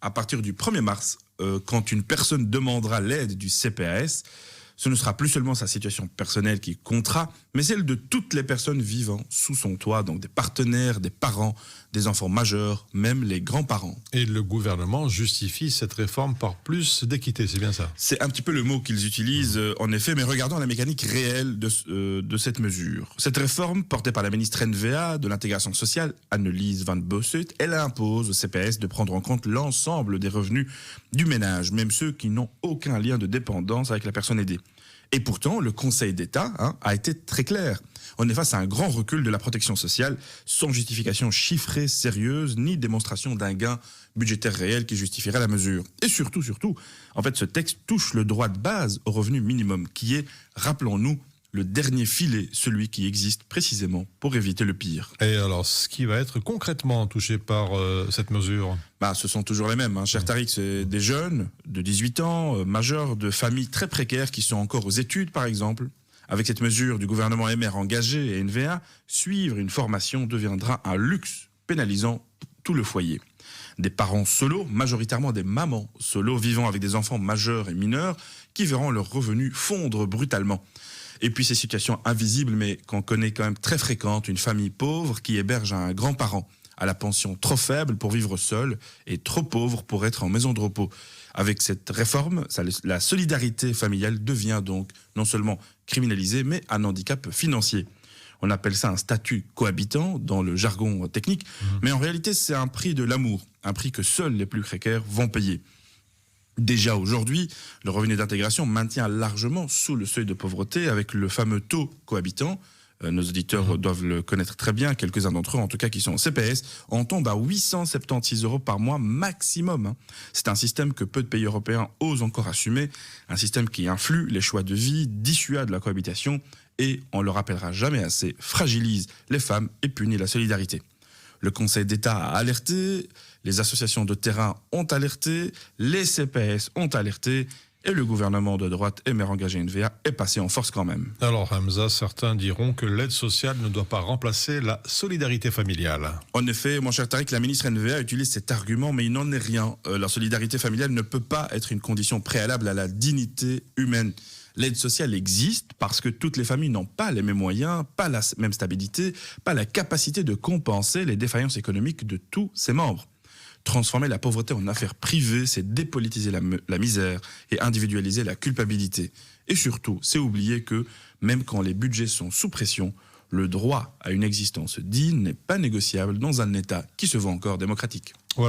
À partir du 1er mars, quand une personne demandera l'aide du CPAS, ce ne sera plus seulement sa situation personnelle qui comptera, mais celle de toutes les personnes vivant sous son toit, donc des partenaires, des parents, des enfants majeurs, même les grands-parents. Et le gouvernement justifie cette réforme par plus d'équité, c'est bien ça? C'est un petit peu le mot qu'ils utilisent, en effet, mais regardons la mécanique réelle de cette mesure. Cette réforme, portée par la ministre NVA de l'intégration sociale, Annelies van Bossut, elle impose au CPS de prendre en compte l'ensemble des revenus du ménage, même ceux qui n'ont aucun lien de dépendance avec la personne aidée. Et pourtant, le Conseil d'État a été très clair. On est face à un grand recul de la protection sociale, sans justification chiffrée, sérieuse, ni démonstration d'un gain budgétaire réel qui justifierait la mesure. Et surtout, en fait, ce texte touche le droit de base au revenu minimum, qui est, rappelons-nous, le dernier filet, celui qui existe précisément pour éviter le pire. Et alors, ce qui va être concrètement touché par cette mesure? Ce sont toujours les mêmes, cher Tariq, c'est des jeunes de 18 ans, majeurs de familles très précaires qui sont encore aux études, par exemple. Avec cette mesure du gouvernement MR engagé et NVA, suivre une formation deviendra un luxe pénalisant tout le foyer. Des parents solos, majoritairement des mamans solos vivant avec des enfants majeurs et mineurs, qui verront leurs revenus fondre brutalement. Et puis ces situations invisibles, mais qu'on connaît quand même très fréquentes, une famille pauvre qui héberge un grand-parent à la pension trop faible pour vivre seul et trop pauvre pour être en maison de repos. Avec cette réforme, la solidarité familiale devient donc non seulement criminalisée, mais un handicap financier. On appelle ça un statut cohabitant dans le jargon technique, mais en réalité c'est un prix de l'amour, un prix que seuls les plus précaires vont payer. Déjà aujourd'hui, le revenu d'intégration maintient largement sous le seuil de pauvreté avec le fameux taux cohabitant. Nos auditeurs doivent le connaître très bien, quelques-uns d'entre eux en tout cas qui sont en CPS, on tombe à 876 € par mois maximum. C'est un système que peu de pays européens osent encore assumer, un système qui influe les choix de vie, dissuade la cohabitation et, on le rappellera jamais assez, fragilise les femmes et punit la solidarité. Le Conseil d'État a alerté, les associations de terrain ont alerté, les CPS ont alerté et le gouvernement de droite MR engagé NVA est passé en force quand même. Alors Hamza, certains diront que l'aide sociale ne doit pas remplacer la solidarité familiale. En effet, mon cher Tariq, la ministre NVA utilise cet argument, mais il n'en est rien. La solidarité familiale ne peut pas être une condition préalable à la dignité humaine. L'aide sociale existe parce que toutes les familles n'ont pas les mêmes moyens, pas la même stabilité, pas la capacité de compenser les défaillances économiques de tous ses membres. Transformer la pauvreté en affaire privée, c'est dépolitiser la misère et individualiser la culpabilité. Et surtout, c'est oublier que, même quand les budgets sont sous pression, le droit à une existence digne n'est pas négociable dans un État qui se veut encore démocratique.